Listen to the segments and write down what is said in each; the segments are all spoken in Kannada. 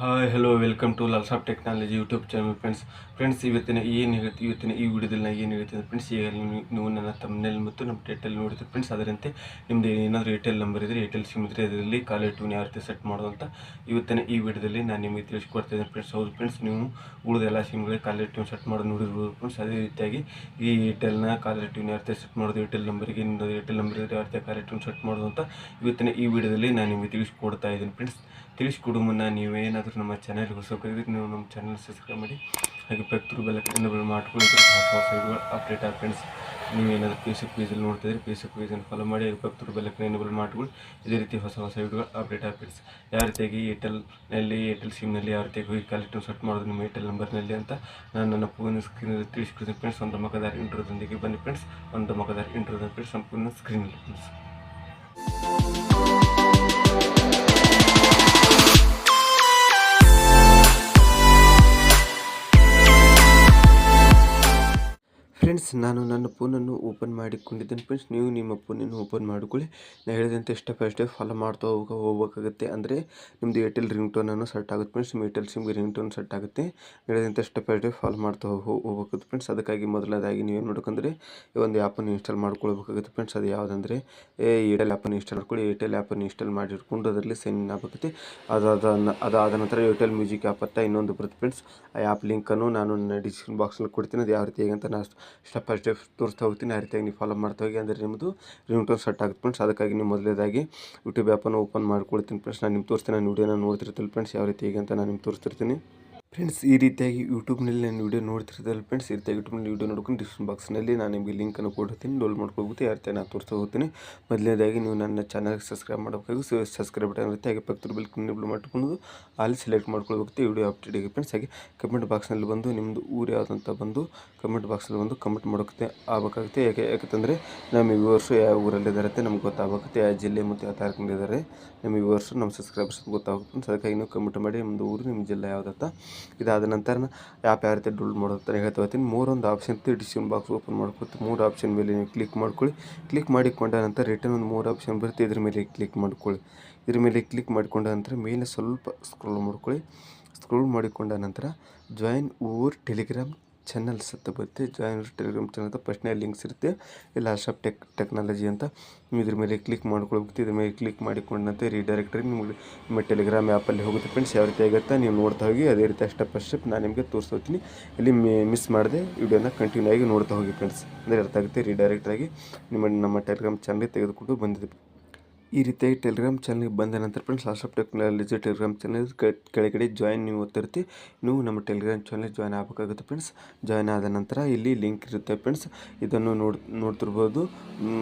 Hi hello welcome to Lal's of technology YouTube channel friends ಇವತ್ತಿನ ಈ ವಿಡಿಯೋದಲ್ಲಿ ನಾನು ಏನು ಹೇಳ್ತೀನಿ ಫ್ರೆಂಡ್ಸ್. ಈಗ ನೀವು ನನ್ನ ತಮ್ಮನೇಲಿ ಮತ್ತು ನಮ್ಮ ಟೈಟಲ್ ನೋಡಿದ್ರೆ ಫ್ರೆಂಡ್ಸ್, ಅದರಂತೆ ನಿಮ್ಮದು ಏನಾದರೂ ಏರ್ಟೆಲ್ ನಂಬರ್ ಇದ್ದರೆ ಏರ್ಟೆಲ್ ಸಿಮ್ ಇದ್ದರೆ ಅದರಲ್ಲಿ ಕಾಲರ್ ಟ್ಯೂನ್ ಯಾವ ರೀತಿ ಸೆಟ್ ಮಾಡೋದು ಅಂತ ಇವತ್ತಿನ ಈ ವಿಡಿಯೋದಲ್ಲಿ ನಾನು ನಿಮಗೆ ತಿಳಿಸ್ಕೊಡ್ತಿದ್ದೇನೆ ಫ್ರೆಂಡ್ಸ್. ಹೌದು ಫ್ರೆಂಡ್ಸ್, ನೀವು ಉಳಿದ ಎಲ್ಲ ಸಿಮ್ಗಳಿಗೆ ಕಾಲರ್ ಟ್ಯೂನ್ ಸೆಟ್ ಮಾಡೋದು ನೋಡಿರ್ಬೋದು ಫ್ರೆಂಡ್ಸ್. ಅದೇ ರೀತಿಯಾಗಿ ಈ ಏರ್ಟೆಲ್ನ ಕಾಲರ್ ಟ್ಯೂನ್ ಯಾವ ರೀತಿ ಸೆಟ್ ಮಾಡೋದು, ಏರ್ಟೆಲ್ ನಂಬರಿಗೆ ನಿಮ್ಮದು ಏರ್ಟೆಲ್ ನಂಬರ್ ಇದ್ದರೆ ಯಾವ ರೀತಿ ಕಾಲರ್ ಟ್ಯೂನ್ ಸೆಟ್ ಮಾಡೋದು ಅಂತ ಇವತ್ತಿನ ಈ ವಿಡಿಯೋದಲ್ಲಿ ನಾನು ನಿಮಗೆ ತಿಳಿಸ್ಕೊಡ್ತಾ ಇದ್ದೀನಿ ಫ್ರೆಂಡ್ಸ್. ತಿಳಿಸ್ಕೊಡು ಮುನ್ನ ನೀವೇನಾದರೂ ನಮ್ಮ ಚಾನಲ್ಗೆ ಹೊಸಬರಿದ್ರೆ ನೀವು ನಮ್ಮ ಚಾನಲ್ ಸಬ್ಸ್ಕ್ರೈಬ್ ಮಾಡಿ, ಹಾಗೆ ಪಕ್ಕದ ಬೆಲ್ ಐಕಾನ್ ಮಾಡ್ಕೊಳ್ಳಿ. ಹೊಸ ವಿಡಿಯೋ ಅಪ್ಡೇಟ್ ಆಗಿ ಫ್ರೆಂಡ್ಸ್. ನೀವೇನಾದರೂ ಫೇಸ್ಬುಕ್ ಪೇಜಲ್ಲಿ ನೋಡ್ತಿದ್ರೆ ಫೇಸ್ಬುಕ್ ಪೇಜನ್ನು ಫಾಲೋ ಮಾಡಿ, ಹಾಗೆ ಪಕ್ಕದ ಬೆಲ್ ಐಕಾನ್ ಮಾಡ್ಕೊಳ್ಳಿ. ಇದೇ ರೀತಿ ಹೊಸ ವಿಡಿಯೋ ಅಪ್ಡೇಟ್ ಆಗಿ ಫ್ರೆಂಡ್ಸ್. ಯಾವ ರೀತಿಯಾಗಿ ಏರ್ಟೆಲ್ ಸಿಮ್ನಲ್ಲಿ ಯಾವ ರೀತಿಯಾಗಿ ಹೋಗಿ ಕಾಲರ್ ಸೆಟ್ ಮಾಡೋದು ನಿಮ್ಮ ಏರ್ಟೆಲ್ ನಂಬರ್ನಲ್ಲಿ ಅಂತ ನಾನು ನನ್ನ ಫೋನ್ ಸ್ಕ್ರೀನಲ್ಲಿ ತಿಳಿಸ್ಕೊಡ್ತೀನಿ ಫ್ರೆಂಡ್ಸ್. ಒಂದು ಮಕ್ಕದಾರ ಇಂಟ್ರೋದೊಂದಿಗೆ ಬನ್ನಿ ಫ್ರೆಂಡ್ಸ್. ಒಂದು ಮಕ್ಕದಾರ ಇಂಟ್ರೋದ ಫ್ರೆಂಡ್ಸ್ ಸಂಪೂರ್ಣ ಸ್ಕ್ರೀನಲ್ಲಿ ಫ್ರೆಂಡ್ಸ್. ಫ್ರೆಂಡ್ಸ್, ನಾನು ನನ್ನ ಫೋನನ್ನು ಓಪನ್ ಮಾಡಿಕೊಂಡಿದ್ದೇನೆ ಫ್ರೆಂಡ್ಸ್. ನೀವು ನಿಮ್ಮ ಫೋನನ್ನು ಓಪನ್ ಮಾಡಿಕೊಳ್ಳಿ. ನಾನು ಹೇಳಿದಂತೆ ಸ್ಟೆಪ್ ಬೈ ಸ್ಟೆಪ್ ಫಾಲೋ ಮಾಡ್ತಾ ಹೋಗಬೇಕಾಗುತ್ತೆ. ಅಂದರೆ ನಿಮ್ಮದು ಏರ್ಟೆಲ್ ರಿಂಗ್ ಟೋನನ್ನು ಸೆಟ್ ಆಗುತ್ತೆ ಫ್ರೆಂಡ್ಸ್. ನಿಮ್ಮ ಏರ್ಟೆಲ್ ಸಿಮ್ಗೆ ರಿಂಗ್ ಟೋನ್ ಸೆಟ್ ಆಗುತ್ತೆ. ಹೇಳಿದಂತೆ ಸ್ಟೆಪ್ ಬೈ ಸ್ಟೆಪ್ ಫಾಲೋ ಮಾಡ್ತಾ ಹೋಗ್ಬೇಕಾಗುತ್ತೆ ಫ್ರೆಂಡ್ಸ್. ಅದಕ್ಕಾಗಿ ಮೊದಲನೇದಾಗಿ ನೀವೇನು ಮಾಡಬೇಕಂದ್ರೆ ಈ ಒಂದು ಆ್ಯಪನ್ನು ಇನ್ಸ್ಟಾಲ್ ಮಾಡ್ಕೊಳ್ಬೇಕಾಗುತ್ತೆ ಫ್ರೆಂಡ್ಸ್. ಅದು ಯಾವುದಂದರೆ ಏರ್ಟೆಲ್ ಆ್ಯಪನ್ನು ಇನ್ಸ್ಟಾಲ್ ಮಾಡ್ಕೊಳ್ಳಿ. ಏರ್ಟೆಲ್ ಆ್ಯಪನ್ನು ಇನ್ಸ್ಟಾಲ್ ಮಾಡಿಟ್ಕೊಂಡು ಅದರಲ್ಲಿ ಸೈನ್ ಇನ್ ಆಗಬೇಕಾಗುತ್ತೆ. ಅದಾದ ನಂತರ ಏರ್ಟೆಲ್ ಮ್ಯೂಸಿಕ್ ಆ್ಯಪ್ ಅಂತ ಇನ್ನೊಂದು ಬರುತ್ತೆ ಫ್ರೆಂಡ್ಸ್. ಆ ಆ್ಯಪ್ ಲಿಂಕನ್ನು ನಾನು ನನ್ನ ಡಿಸ್ಕ್ರಿಪ್ಷನ್ ಬಾಕ್ಸಲ್ಲಿ ಕೊಡ್ತೀನಿ. ಅದು ಯಾವ ರೀತಿ ಹೇಗೆ ಅಂತ ನಾನು ಸ್ಟೆಪ್ ಬೈ ಸ್ಟೆಪ್ ತೋರಿಸ್ತಾ ಹೋಗ್ತೀನಿ. ಆ ರೀತಿಯಾಗಿ ನೀವು ಫಾಲೋ ಮಾಡ್ತಾ ಹೋಗಿ, ಅಂದರೆ ನಿಮ್ಮದು ರಿಂಗ್ ಟೋನ್ ಸೆಟ್ ಆಗುತ್ತೆ ಫ್ರೆಂಡ್ಸ್. ಅದಕ್ಕಾಗಿ ನೀವು ಮೊದಲೇದಾಗಿ ಯೂಟ್ಯೂಬ್ ಆ್ಯಪನ್ನು ಓಪನ್ ಮಾಡ್ಕೊಳ್ತೀನಿ ಫ್ರೆಂಡ್ಸ್. ನಾನು ನಿಮ್ಗೆ ತೋರಿಸ್ತೀನಿ. ನಾನು ವೀಡಿಯೋನ ನೋಡ್ತಿರ್ತೀನಿ ಫ್ರೆಂಡ್ಸ್, ಯಾವ ರೀತಿ ಹೇಗೆ ಅಂತ ನಾನು ನಿಮ್ಗೆ ತೋರಿಸ್ತಿರ್ತೀನಿ ಫ್ರೆಂಡ್ಸ್. ಈ ರೀತಿಯಾಗಿ ಯೂಟ್ಯೂಬ್ನಲ್ಲಿ ನಾನು ವೀಡಿಯೋ ನೋಡ್ತಿರ್ತಾರೆ ಫ್ರೆಂಡ್ಸ್. ಈ ರೀತಿಯಾಗಿ ಯೂಟ್ಯೂಬ್ನಲ್ಲಿ ವೀಡಿಯೋ ನೋಡ್ಕೊಂಡು ಡಿಸ್ಕ್ರಿಪ್ಷನ್ ಬಾಕ್ಸ್ನಲ್ಲಿ ನಾನು ನಿಮಗೆ ಲಿಂಕನ್ನು ಕೊಡ್ತೀನಿ. ಡೌನ್ಲೋಡ್ ಮಾಡ್ಕೊಳ್ಬೋದು. ಯಾವ ರೀತಿ ನಾನು ತೋರಿಸ್ತಾ ಹೋಗ್ತೀನಿ. ಮೊದಲನೇದಾಗಿ ನೀವು ನನ್ನ ಚಾನಲ್ಗೆ ಸಬ್ಸ್ಕ್ರೈಬ್ ಮಾಡಬೇಕಾಗಿ ಸಬ್ಸ್ಕ್ರೈಬ್ ಬಟನ್ ಇರುತ್ತೆ. ಹಾಗೆ ಪಕ್ಕದ ಬೆಲ್ ಐಕಾನ್ ಮಾಡ್ಕೊಂಡು ಅಲ್ಲಿ ಸೆಲೆಕ್ಟ್ ಮಾಡ್ಕೊಳ್ಬೇಕು ವಿಡಿಯೋ ಅಪ್ಡೇಟ್ ಆಗಿ ಫ್ರೆಂಡ್ಸ್. ಹಾಗೆ ಕಮೆಂಟ್ ಬಾಕ್ಸ್ನಲ್ಲಿ ಬಂದು ನಿಮ್ಮದು ಊರು ಯಾವುದಂತ ಬಂದು ಕಮೆಂಟ್ ಬಾಕ್ಸಲ್ಲಿ ಬಂದು ಕಮೆಂಟ್ ಮಾಡೋಕ್ಕೆ ಆಗಬೇಕಾಗುತ್ತೆ. ಯಾಕಂದರೆ ನಮ್ಮ ವ್ಯೂವರ್ಸು ಯಾವ ಊರಲ್ಲಿದ್ದಾರೆ ನಮ್ಗೆ ಗೊತ್ತಾಗಬೇಕಾಗುತ್ತೆ. ಯಾವ ಜಿಲ್ಲೆ ಮತ್ತು ಯಾವ ತಾಲೂಕಿನಲ್ಲಿದ್ದಾರೆ ನಮ್ಮ ವ್ಯೂವರ್ಸು, ನಮ್ಮ ಸಬ್ಸ್ಕ್ರೈಬರ್ಸ್ ಗೊತ್ತಾಗುತ್ತೆ ಫ್ರೆಂಡ್ಸ್. ಅದಕ್ಕಾಗಿ ನೀವು ಕಮೆಂಟ್ ಮಾಡಿ ನಿಮ್ಮದು ಊರು, ನಿಮ್ಮ ಜಿಲ್ಲೆ ಯಾವುದಂತ. ಇದಾದ ನಂತರ ಆ್ಯಪ್ ಯಾವ ರೀತಿ ಡೌನ್ಲೋಡ್ ಮಾಡೋದು ಅಂತ ಹೇಳ್ತಾ ಹೋಗ್ತೀನಿ. ಮೂರೊಂದು ಆಪ್ಷನ್ ಇತ್ತು. ಡಿಸ್ಕ್ರಿಪ್ಷನ್ ಬಾಕ್ಸ್ ಓಪನ್ ಮಾಡ್ಕೊಳ್ತೀವಿ. 3 ಆಪ್ಷನ್ ಮೇಲೆ ನೀವು ಕ್ಲಿಕ್ ಮಾಡ್ಕೊಳ್ಳಿ. ಕ್ಲಿಕ್ ಮಾಡಿಕೊಂಡ ನಂತರ ರಿಟರ್ನ್ ಒಂದು 3 ಆಪ್ಷನ್ ಬರುತ್ತೆ. ಇದ್ರ ಮೇಲೆ ಕ್ಲಿಕ್ ಮಾಡ್ಕೊಳ್ಳಿ. ಇದ್ರ ಮೇಲೆ ಕ್ಲಿಕ್ ಮಾಡಿಕೊಂಡ ನಂತರ ಮೇಲೆ ಸ್ವಲ್ಪ ಸ್ಕ್ರೋಲ್ ಮಾಡ್ಕೊಳ್ಳಿ. ಸ್ಕ್ರೋಲ್ ಮಾಡಿಕೊಂಡ ನಂತರ ಜಾಯಿನ್ ಓವರ್ ಟೆಲಿಗ್ರಾಮ್ ಚಾನಲ್ಸ್ ಅಂತ ಬರುತ್ತೆ. ಜಾಯಿನ್ ಟೆಲಿಗ್ರಾಮ್ ಚಾನಲ್ ಅಂತ ಫಸ್ಟ್ನೇ ಲಿಂಕ್ಸ್ ಇರುತ್ತೆ. ಇಲ್ಲ ಲಾಲ್ಸ್ ಆಫ್ ಟೆಕ್ನಾಲಜಿ ಅಂತ ನೀವು ಇದ್ರ ಮೇಲೆ ಕ್ಲಿಕ್ ಮಾಡ್ಕೊಳ್ಬೇಕು. ಇದ್ರ ಮೇಲೆ ಕ್ಲಿಕ್ ಮಾಡಿಕೊಂಡಂತೆ ರೀಡೈರೆಕ್ಟರಿ ನಿಮಗೆ ನಿಮ್ಮ ಟೆಲಿಗ್ರಾಮ್ ಆ್ಯಪಲ್ಲಿ ಹೋಗುತ್ತೆ ಫ್ರೆಂಡ್ಸ್. ಯಾವ ರೀತಿ ಆಗುತ್ತೆ ನೀವು ನೋಡ್ತಾ ಹೋಗಿ. ಅದೇ ರೀತಿ ಸ್ಟೆಪ್ ಬೈ ಸ್ಟೆಪ್ ನಾನು ನಿಮಗೆ ತೋರಿಸ್ತೀನಿ. ಇಲ್ಲಿ ಮಿಸ್ ಮಾಡದೆ ವಿಡಿಯೋನ ಕಂಟಿನ್ಯೂ ಆಗಿ ನೋಡ್ತಾ ಹೋಗಿ ಫ್ರೆಂಡ್ಸ್. ಅಂದರೆ ಅರ್ಥ ಆಗುತ್ತೆ. ರೀಡೈರೆಕ್ಟಾಗಿ ನಮ್ಮ ಟೆಲಿಗ್ರಾಮ್ ಚಾನಲ್ಗೆ ತೆಗೆದುಕೊಂಡು ಬಂದಿದೆ. ಈ ರೀತಿಯಾಗಿ ಟೆಲಿಗ್ರಾಮ್ ಚಾನಲ್ಗೆ ಬಂದ ನಂತರ ಫ್ರೆಂಡ್ಸ್, ಲಾಲ್ಸ್ ಆಫ್ ಟೆಕ್ನಾಲಜಿ ಟೆಲಿಗ್ರಾಮ್ ಚಾನಲ್ ಕೆಳಗಡೆ ಜಾಯಿನ್ ನೀವು ಓದ್ತಿರ್ತೀವಿ. ನೀವು ನಮ್ಮ ಟೆಲಿಗ್ರಾಮ್ ಚಾನಲ್ ಜಾಯ್ನ್ ಆಗಬೇಕಾಗುತ್ತೆ ಫ್ರೆಂಡ್ಸ್. ಜಾಯ್ನ್ ಆದ ನಂತರ ಇಲ್ಲಿ ಲಿಂಕ್ ಇರುತ್ತೆ ಫ್ರೆಂಡ್ಸ್. ಇದನ್ನು ನೋಡ್ತಿರ್ಬೋದು.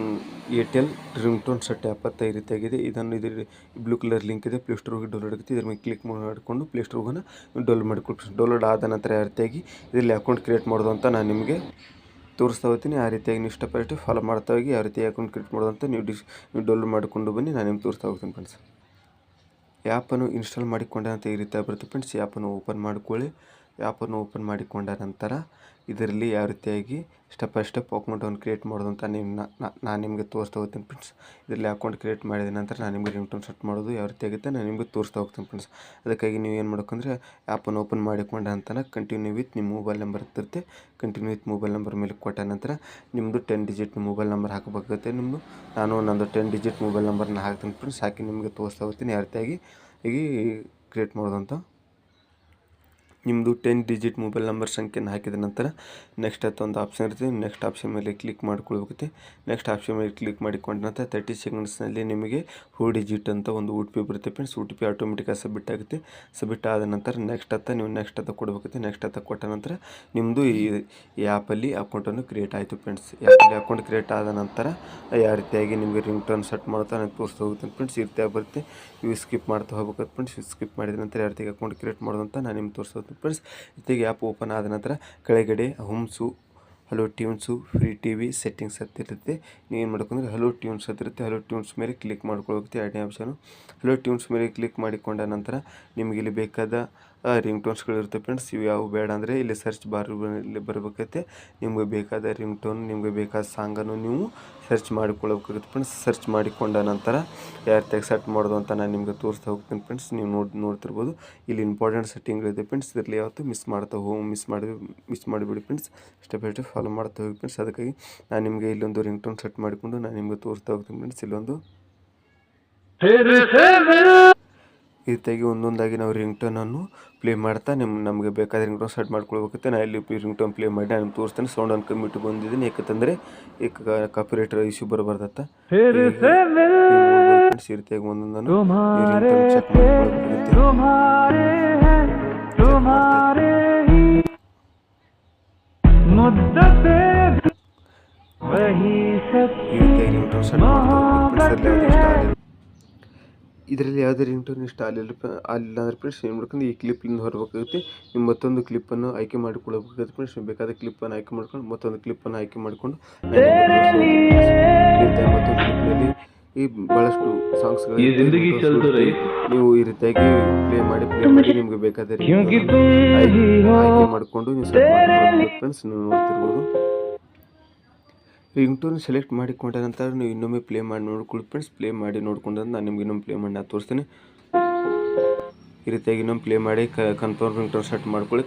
Airtel ring tone set app ಅಂತ ಈ ರೀತಿಯಾಗಿದೆ. ಇದ್ರ ಬ್ಲೂ ಕಲರ್ ಲಿಂಕ್ ಇದೆ. ಪ್ಲೇಸ್ಟೋರ್ಗೆ ಡೌನ್ಲೋಡ್ ಆಗುತ್ತೆ. ಇದ್ರ ಮೇಲೆ ಕ್ಲಿಕ್ ಮಾಡಿಕೊಂಡು ಪ್ಲೇಸ್ಟೋರ್ಗೆ ಡೌನ್ಲೋಡ್ ಮಾಡಿಕೊಡ್ತೀನಿ. ಡೌನ್ಲೋಡ್ ಆದ ನಂತರ ಯಾವ ರೀತಿಯಾಗಿ ಇದರಲ್ಲಿ ಅಕೌಂಟ್ ಕ್ರಿಯೇಟ್ ಮಾಡೋದು ಅಂತ ನಾನು ನಿಮಗೆ ತೋರಿಸ್ತಾ ಹೋಗ್ತೀನಿ. ಆ ರೀತಿಯಾಗಿ ನೀವು ಸ್ಟೆಪ್ ಬೈ ಸ್ಟೆಪ್ ಫಾಲೋ ಮಾಡ್ತಾ ಹೋಗಿ ಯಾವ ರೀತಿ ಅಕೌಂಟ್ ಕ್ರಿಯೇಟ್ ಮಾಡೋದು ಅಂತ ನೀವು ಡೌನ್ಲೋಡ್ ಮಾಡಿಕೊಂಡು ಬನ್ನಿ. ನಾನು ನಿಮ್ಗೆ ತೋರಿಸ್ತಾ ಹೋಗ್ತೀನಿ ಫ್ರೆಂಡ್ಸ್. ಆ್ಯಪನ್ನು ಇನ್ಸ್ಟಾಲ್ ಮಾಡಿಕೊಂಡ ನಂತರ ಈ ರೀತಿ ಬರುತ್ತೆ ಫ್ರೆಂಡ್ಸ್. ಆ್ಯಪನ್ನು ಓಪನ್ ಮಾಡಿಕೊಳ್ಳಿ. ಆ್ಯಪನ್ನು ಓಪನ್ ಮಾಡಿಕೊಂಡ ನಂತರ ಇದರಲ್ಲಿ ಯಾವ ರೀತಿಯಾಗಿ ಸ್ಟೆಪ್ ಬೈ ಸ್ಟೆಪ್ ಅಕೌಂಟನ್ನು ಕ್ರಿಯೇಟ್ ಮಾಡೋದು ಅಂತ ನಾನು ನಿಮಗೆ ತೋರಿಸ್ತಾ ಹೋಗ್ತೀನಿ ಫ್ರೆಂಡ್ಸ್. ಇದರಲ್ಲಿ ಅಕೌಂಟ್ ಕ್ರಿಯೇಟ್ ಮಾಡಿದ ನಂತರ ನಾನು ನಿಮಗೆ ರಿಂಗ್ ಟೋನ್ ಸೆಟ್ ಮಾಡೋದು ಯಾವ ರೀತಿ ಆಗುತ್ತೆ ನಾನು ನಿಮಗೆ ತೋರಿಸ್ತಾ ಹೋಗ್ತೀನಿ ಫ್ರೆಂಡ್ಸ್. ಅದಕ್ಕಾಗಿ ನೀವು ಏನು ಮಾಡಬೇಕಂದ್ರೆ ಆ್ಯಪನ್ನು ಓಪನ್ ಮಾಡಿಕೊಂಡ ನಂತರ ಕಂಟಿನ್ಯೂ ವಿತ್ ನಿಮ್ಮ ಮೊಬೈಲ್ ನಂಬರ್ ಇರುತ್ತೆ. ಕಂಟಿನ್ಯೂ ವಿತ್ ಮೊಬೈಲ್ ನಂಬರ್ ಮೇಲೆ ಕೊಟ್ಟ ನಂತರ ನಿಮ್ಮದು 10 ಡಿಜಿಟ್ ಮೊಬೈಲ್ ನಂಬರ್ ಹಾಕಬೇಕಾಗುತ್ತೆ. ನಂದು 10 ಡಿಜಿಟ್ ಮೊಬೈಲ್ ನಂಬರ್ನ ಹಾಕ್ತೀನಿ ಫ್ರೆಂಡ್ಸ್. ಹಾಕಿ ನಿಮಗೆ ತೋರಿಸ್ತಾ ಹೋಗ್ತೀನಿ ಯಾವ ರೀತಿಯಾಗಿ ಕ್ರಿಯೇಟ್ ಮಾಡೋದಂತ. ನಿಮ್ಮದು 10 ಡಿಜಿಟ್ ಮೊಬೈಲ್ ನಂಬರ್ ಸಂಖ್ಯೆಯನ್ನು ಹಾಕಿದ ನಂತರ ನೆಕ್ಸ್ಟ್ ಅಂತ ಒಂದು ಆಪ್ಷನ್ ಇರುತ್ತೆ. ನೆಕ್ಸ್ಟ್ ಆಪ್ಷನ್ ಮೇಲೆ ಕ್ಲಿಕ್ ಮಾಡ್ಕೊಳ್ಬೇಕಾಗುತ್ತೆ. ನೆಕ್ಸ್ಟ್ ಆಪ್ಷನ್ ಮೇಲೆ ಕ್ಲಿಕ್ ಮಾಡಿಕೊಂಡ ನಂತರ 30 ಸೆಕೆಂಡ್ಸ್ನಲ್ಲಿ ನಿಮಗೆ 4 ಡಿಜಿಟ್ ಅಂತ ಒಂದು OTP ಬರುತ್ತೆ ಫ್ರೆಂಡ್ಸ್. OTP ಆಟೋಮೆಟಿಕಾಗಿ ಸಬ್ಮಿಟ್ ಆಗುತ್ತೆ. ಸಬ್ಮಿಟ್ ಆದ ನಂತರ ನೆಕ್ಸ್ಟ್ ಅಂತ ಕೊಡಬೇಕಾಗುತ್ತೆ. ನೆಕ್ಸ್ಟ್ ಅಂತ ಕೊಟ್ಟ ನಂತರ ನಿಮ್ಮದು ಈ ಆ್ಯಪಲ್ಲಿ ಅಕೌಂಟನ್ನು ಕ್ರಿಯೇಟ್ ಆಯಿತು ಫ್ರೆಂಡ್ಸ್. ಆ್ಯಪಲ್ಲಿ ಅಕೌಂಟ್ ಕ್ರಿಯೇಟ್ ಆದ ನಂತರ ಯಾವ ರೀತಿಯಾಗಿ ನಿಮಗೆ ರಿಂಗ್ ಟೋನ್ ಸೆಟ್ ಮಾಡ್ತಾ ನಾನು ತೋರಿಸ್ತಾ ಹೋಗ್ತೀನಿ ಫ್ರೆಂಡ್ಸ್. ಈ ರೀತಿಯಾಗಿ ಬರುತ್ತೆ. ಇವು ಸ್ಕಿಪ್ ಮಾಡ್ತಾ ಹೋಗ್ಬೇಕಾಗುತ್ತೆ ಫ್ರೆಂಡ್ಸ್. ಸ್ಕಿಪ್ ಮಾಡಿದ ನಂತರ ಯಾವ ರೀತಿಯಾಗಿ ಅಕೌಂಟ್ ಕ್ರಿಯೇಟ್ ಮಾಡೋದಂತ ನಾನು ನಿಮ್ಗೆ ತೋರಿಸ್ತಾ ಹೋಗ್ತೀನಿ ಫ್ರೆಂಡ್ಸ್. ಜೊತೆಗೆ ಆ್ಯಪ್ ಓಪನ್ ಆದ ನಂತರ ಕೆಳಗಡೆ hello tunes free T V settings ಹತ್ತಿರುತ್ತೆ. ನೀವು ಏನು ಮಾಡ್ಕೊಂಡ್ರೆ ಹಲೋ ಟ್ಯೂನ್ಸ್ ಹತ್ತಿರುತ್ತೆ. ಹಲೋ ಟ್ಯೂನ್ಸ್ ಮೇಲೆ ಕ್ಲಿಕ್ ಮಾಡ್ಕೊಳ್ಳೋಗುತ್ತೆ. ಎರಡನೇ ಆಪ್ಷನು ಹಲೋ ಟ್ಯೂನ್ಸ್ ಮೇಲೆ ಕ್ಲಿಕ್ ಮಾಡಿಕೊಂಡ ನಂತರ ನಿಮಗೆ ಇಲ್ಲಿ ಬೇಕಾದ ರಿಂಗ್ ಟೋನ್ಸ್ಗಳು ಇರುತ್ತೆ ಫ್ರೆಂಡ್ಸ್. ಇವು ಯಾವ ಬೇಡ ಅಂದರೆ ಇಲ್ಲಿ ಸರ್ಚ್ ಬಾರ್ ಇಲ್ಲಿ ಬರಬೇಕೈತೆ. ನಿಮಗೆ ಬೇಕಾದ ರಿಂಗ್ ಟೋನ್, ನಿಮಗೆ ಬೇಕಾದ ಸಾಂಗನ್ನು ನೀವು ಸರ್ಚ್ ಮಾಡಿಕೊಳ್ಳಬೇಕಾಗುತ್ತೆ ಫ್ರೆಂಡ್ಸ್. ಸರ್ಚ್ ಮಾಡಿಕೊಂಡ ನಂತರ ಯಾವ ರೀತಿಯಾಗಿ ಸೆಟ್ ಮಾಡೋದು ಅಂತ ನಾನು ನಿಮಗೆ ತೋರಿಸ್ತಾ ಹೋಗ್ತೀನಿ ಫ್ರೆಂಡ್ಸ್. ನೀವು ನೋಡ್ತಿರ್ಬೋದು ಇಲ್ಲಿ ಇಂಪಾರ್ಟೆಂಟ್ ಸೆಟ್ಟಿಂಗ್ಗಳಿದೆ ಫ್ರೆಂಡ್ಸ್. ಇದರಲ್ಲಿ ಯಾವತ್ತು ಮಿಸ್ ಮಾಡಿಬಿಡಿ friends. Step by step follow ಮಾಡ್ತಾ ಹೋಗಿ ಫ್ರೆಂಡ್ಸ್. ಅದಕ್ಕಾಗಿ ನಾನು ನಿಮಗೆ ಇಲ್ಲೊಂದು ರಿಂಗ್ ಟೋನ್ ಸೆಟ್ ಮಾಡಿಕೊಂಡು ನಾನು ನಿಮಗೆ ತೋರಿಸ್ತಾ ಹೋಗ್ತೀನಿ ಫ್ರೆಂಡ್ಸ್. ಇಲ್ಲೊಂದು ಈ ರೀತಿಯಾಗಿ ಒಂದೊಂದಾಗಿ ನಾವು ರಿಂಗ್ ಟೋನನ್ನು ಪ್ಲೇ ಮಾಡ್ತಾ ನಮಗೆ ಬೇಕಾದ ರಿಂಗ್ ಟೋನ್ ಸೆಟ್ ಮಾಡ್ಕೊಳ್ಬೇಕಾಗುತ್ತೆ. ನಾನು ಇಲ್ಲಿ ರಿಂಗ್ ಟೋನ್ ಪ್ಲೇ ಮಾಡಿ ನಾನು ತೋರಿಸ್ತೇನೆ. ಸೌಂಡನ್ನು ಕಮ್ಮಿ ಇಟ್ಟು ಬಂದಿದ್ದೀನಿ, ಯಾಕಂತಂದರೆ ಈ ಕಾಪಿರೈಟ್ ಇಶ್ಯೂ ಬರಬಾರ್ದತ್ತ. ಈ ರೀತಿಯಾಗಿ ಒಂದೊಂದನ್ನು ಈ ರಿಂಗ್ ಟೋನ್ ಚೆಕ್ ಮಾಡ್ಕೊಳ್ಬೇಕಾಗುತ್ತೆ. ಇದರಲ್ಲಿ ಯಾವುದೇ ರಿಂಗ್ ಟೋನ್ ಇಷ್ಟ ಆಗಿಲ್ಲ ಅಂದರೆ ಫ್ರೆಂಡ್ಸ್ ಏನು ಮಾಡ್ಕೊಂಡು ಈ ಕ್ಲಿಪ್ಲಿಂದ ಹೊರಬೇಕಾಗುತ್ತೆ. ನೀವು ಮತ್ತೊಂದು ಕ್ಲಿಪ್ಪನ್ನು ಆಯ್ಕೆ ಮಾಡಿಕೊಳ್ಳಬೇಕಾಗುತ್ತೆ ಫ್ರೆಂಡ್ಸ್. ನೀವು ಬೇಕಾದ ಕ್ಲಿಪ್ಪನ್ನು ಆಯ್ಕೆ ಮಾಡ್ಕೊಂಡು ಮತ್ತೊಂದು ಕ್ಲಿಪ್ಪನ್ನು ಆಯ್ಕೆ ಮಾಡಿಕೊಂಡು ಮತ್ತೊಂದು ಕ್ಲಿಪ್ನಲ್ಲಿ ಈ ಭಾಳಷ್ಟು ಸಾಂಗ್ಸ್ಗಳು ನೀವು ಈ ರೀತಿಯಾಗಿ ಪ್ಲೇ ಮಾಡಿ ನಿಮಗೆ ಬೇಕಾದ ಆಯ್ಕೆ ಮಾಡಿಕೊಂಡು ನೀವು ಸೆಟ್ ಮಾಡ್ಕೊಳ್ಬೇಕು ಫ್ರೆಂಡ್ಸ್. ನೀವು ನೋಡ್ತಿರ್ಬೋದು ರಿಂಗ್ ಟೋನ್ ಸೆಲೆಕ್ಟ್ ಮಾಡಿಕೊಂಡ ನಂತರ ನೀವು ಇನ್ನೊಮ್ಮೆ ಪ್ಲೇ ಮಾಡಿ ನೋಡ್ಕೊಳ್ಳಿ ಫ್ರೆಂಡ್ಸ್. ಪ್ಲೇ ಮಾಡಿ ನೋಡ್ಕೊಂಡ್ರೆ ನಾನು ನಿಮ್ಗೆ ಇನ್ನೊಮ್ಮೆ ಪ್ಲೇ ಮಾಡಿ ನಾನು ತೋರಿಸ್ತೀನಿ. ಈ ರೀತಿಯಾಗಿ ಇನ್ನೊಮ್ಮೆ ಪ್ಲೇ ಮಾಡಿ ಕನ್ಫರ್ಮ್ ರಿಂಗ್ ಟೋನ್ ಸೆಟ್ ಮಾಡ್ಕೊಳ್ಳಿ.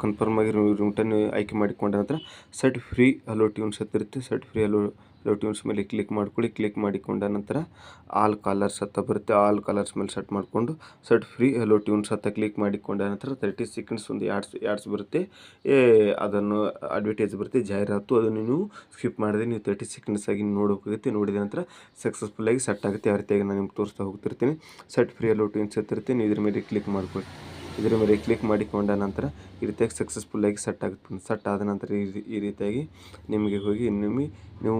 ಕನ್ಫರ್ಮ್ ಆಗಿ ರಿಂಗ್ ಟೋನ್ ಆಯ್ಕೆ ಮಾಡಿಕೊಂಡ ನಂತರ ಸೆಟ್ ಫ್ರೀ ಹಲೋ ಟ್ಯೂನ್ಸ್ ಹತ್ತಿರುತ್ತೆ. ಸೆಟ್ ಫ್ರೀ ಹಲೋ ಟ್ಯೂನ್ಸ್ ಮೇಲೆ ಕ್ಲಿಕ್ ಮಾಡ್ಕೊಳ್ಳಿ. ಕ್ಲಿಕ್ ಮಾಡಿಕೊಂಡ ನಂತರ ಆಲ್ ಕಾಲರ್ಸ್ ಹತ್ತ ಬರುತ್ತೆ. ಆಲ್ ಕಾಲರ್ಸ್ ಮೇಲೆ ಸೆಟ್ ಮಾಡಿಕೊಂಡು ಸೆಟ್ ಫ್ರೀ ಹಲೋ ಟ್ಯೂನ್ಸ್ ಹತ್ತ ಕ್ಲಿಕ್ ಮಾಡಿಕೊಂಡ ನಂತರ 30 ಸೆಕೆಂಡ್ಸ್ ಒಂದು ಆ್ಯಡ್ಸ್ ಬರುತ್ತೆ. ಅದನ್ನು ಅಡ್ವರ್ಟೈಸ್ ಬರುತ್ತೆ, ಜಾಹೀರಾತು. ಅದನ್ನು ನೀವು ಸ್ಕಿಪ್ ಮಾಡಿದ್ರೆ ನೀವು 30 ಸೆಕೆಂಡ್ಸ್ ಆಗಿ ನೋಡಬೇಕಾಗುತ್ತೆ. ನೋಡಿದ ನಂತರ ಸಕ್ಸಸ್ಫುಲ್ಲಾಗಿ ಸೆಟ್ ಆಗುತ್ತೆ. ಯಾವ ರೀತಿಯಾಗಿ ನಾನು ನಿಮ್ಗೆ ತೋರಿಸ್ತಾ ಹೋಗ್ತಿರ್ತೀನಿ. ಸೆಟ್ ಫ್ರೀ ಹಲೋ ಟ್ಯೂನ್ಸ್ ಹತ್ತಿರುತ್ತೆ. ನೀವು ಇದ್ರ ಮೇಲೆ ಕ್ಲಿಕ್ ಮಾಡ್ಕೊಳ್ಳಿ. ಇದರ ಮೇಲೆ ಕ್ಲಿಕ್ ಮಾಡಿಕೊಂಡ ನಂತರ ಈ ರೀತಿಯಾಗಿ ಸಕ್ಸಸ್ಫುಲ್ಲಾಗಿ ಸೆಟ್ ಆಗುತ್ತೆ. ಸೆಟ್ ಆದ ನಂತರ ಈ ರೀತಿಯಾಗಿ ನಿಮಗೆ ಹೋಗಿ ಇನ್ನೊಮ್ಮೆ ನೀವು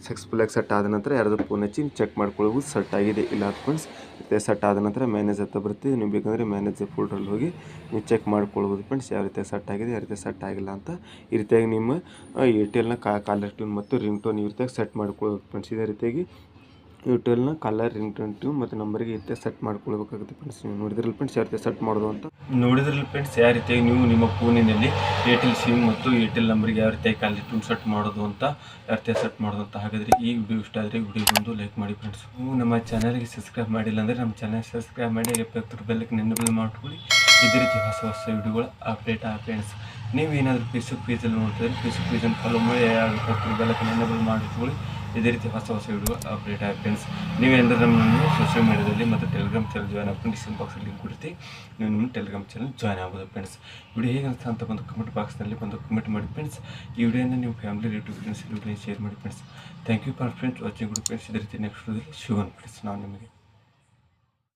ಸಕ್ಸಸ್ಫುಲ್ಲಾಗಿ ಸೆಟ್ ಆದ ನಂತರ ಯಾರಾದರೂ ಫೋನ್ ಹಚ್ಚಿ ಚೆಕ್ ಮಾಡ್ಕೊಳ್ಬೋದು ಸೆಟ್ ಆಗಿದೆ ಇಲ್ಲ ಫ್ರೆಂಡ್ಸ್. ಮತ್ತು ಸೆಟ್ ಆದ ನಂತರ ಮ್ಯಾನೇಜ್ ಹತ್ತ ಬರುತ್ತೆ. ನೀವು ಬೇಕಂದರೆ ಮ್ಯಾನೇಜರ್ ಫೋಲ್ಡ್ರಲ್ಲಿ ಹೋಗಿ ನೀವು ಚೆಕ್ ಮಾಡ್ಕೊಳ್ಬೋದು ಫ್ರೆಂಡ್ಸ್, ಯಾವ ರೀತಿಯಾಗಿ ಸೆಟ್ ಆಗಿದೆ ಯಾವ ರೀತಿ ಸೆಟ್ ಆಗಿಲ್ಲ ಅಂತ. ಈ ರೀತಿಯಾಗಿ ನಿಮ್ಮ ಏರ್ಟೆಲ್ನ ಕಾಲರ್ ಟ್ಯೂನ್ ಮತ್ತು ರಿಂಗ್ ಟೋನ್ ಈ ರೀತಿಯಾಗಿ ಸೆಟ್ ಮಾಡ್ಕೊಳ್ಬೇಕು ಫ್ರೆಂಡ್ಸ್. ಇದೇ ರೀತಿಯಾಗಿ ಏರ್ಟೆಲ್ನ ಕಾಲರ್ ರಿಂಗ್ ಟೋನ್ ಮತ್ತು ನಂಬರಿಗೆ ಈ ರೀತಿ ಸೆಟ್ ಮಾಡ್ಕೊಳ್ಬೇಕಾಗುತ್ತೆ ಫ್ರೆಂಡ್ಸ್. ನೀವು ನೋಡಿದ್ರಲ್ಲ ಫ್ರೆಂಡ್ಸ್ ಯಾವ ರೀತಿ ಸೆಟ್ ಮಾಡೋದು ಅಂತ. ನೋಡಿದ್ರಲ್ಲ ಫ್ರೆಂಡ್ಸ್ ಯಾವ ರೀತಿಯಾಗಿ ನೀವು ನಿಮ್ಮ ಫೋನಿನಲ್ಲಿ ಏರ್ಟೆಲ್ ಸಿಮ್ ಮತ್ತು ಏರ್ಟೆಲ್ ನಂಬರ್ಗೆ ಯಾವ ರೀತಿಯಾಗಿ ಕಾಲರ್ ಟ್ಯೂನ್ ಸೆಟ್ ಮಾಡೋದು ಅಂತ ಯಾವ ರೀತಿಯಾಗಿ ಸೆಟ್ ಮಾಡೋದು ಅಂತ. ಹಾಗಾದರೆ ಈ ವಿಡಿಯೋ ಇಷ್ಟ ಆದರೆ ವಿಡಿಯೋಗೊಂದು ಲೈಕ್ ಮಾಡಿ ಫ್ರೆಂಡ್ಸ್. ನೀವು ನಮ್ಮ ಚಾನಲ್ಗೆ ಸಬ್ಸ್ಕ್ರೈಬ್ ಮಾಡಿಲ್ಲ ಅಂದರೆ ನಮ್ಮ ಚಾನಲ್ ಸಬ್ಸ್ಕ್ರೈಬ್ ಮಾಡಿ ಬೆಲ್ಲಕ್ಕೆ ನೆನಪು ಮಾಡ್ಕೊಳ್ಳಿ. ಇದೇ ರೀತಿ ಹೊಸ ವಿಡಿಯೋಗಳು ಅಪ್ಡೇಟ್ ಫ್ರೆಂಡ್ಸ್. ನೀವು ಏನಾದರೂ ಫೇಸ್ಬುಕ್ ಪೇಜಲ್ಲಿ ನೋಡ್ತಿದ್ರೆ ಫೇಸ್ಬುಕ್ ಪೇಜನ್ನು ಫಾಲೋ ಮಾಡಿ ಬೆಲ್ಲಕ್ಕೆ ನೆನಪು ಮಾಡಿಕೊಳ್ಳಿ. ಇದೇ ರೀತಿ ಹೊಸ ವಿಡಿಯೋ ಅಪ್ಡೇಟ್ ಫ್ರೆಂಡ್ಸ್. ನೀವೇನಾದರೂ ನಮ್ಮನ್ನು ಸೋಷಿಯಲ್ ಮೀಡಿಯಾದಲ್ಲಿ ಮತ್ತು ಟೆಲಿಗ್ರಾಮ್ ಚಾನಲ್ ಜಾಯ್ನ್ ಆಗ್ಕೊಂಡು ಡಿಸ್ಕ್ರಿಪ್ಷನ್ ಬಾಕ್ಸಲ್ಲಿ ಲಿಂಕ್ ಕೊಡ್ತೀವಿ. ನೀವು ನಿಮ್ಮ ಟೆಲಿಗ್ರಾಮ್ ಚಾನಲ್ ಜಾಯ್ನ್ ಆಗ್ಬೋದು ಫ್ರೆಂಡ್ಸ್. ವಿಡಿಯೋ ಹೇಗೆ ಅನಿಸ್ತಾ ಅಂತ ಬಂದು ಕಮೆಂಟ್ ಬಾಕ್ಸ್ನಲ್ಲಿ ಬಂದು ಕಮೆಂಟ್ ಮಾಡಿ ಫ್ರೆಂಡ್ಸ್. ಈ ವಿಡಿಯೋನ ನೀವು family relative friends video share ಮಾಡಿ friends. Thank you for friends watching friends. ಇದೇ ರೀತಿ ನೆಕ್ಸ್ಟ್ ವಿಡಿಯೋದಲ್ಲಿ ಸಿಗೋಣ ಫ್ರೆಂಡ್ಸ್ ನಾವು ನಿಮಗೆ.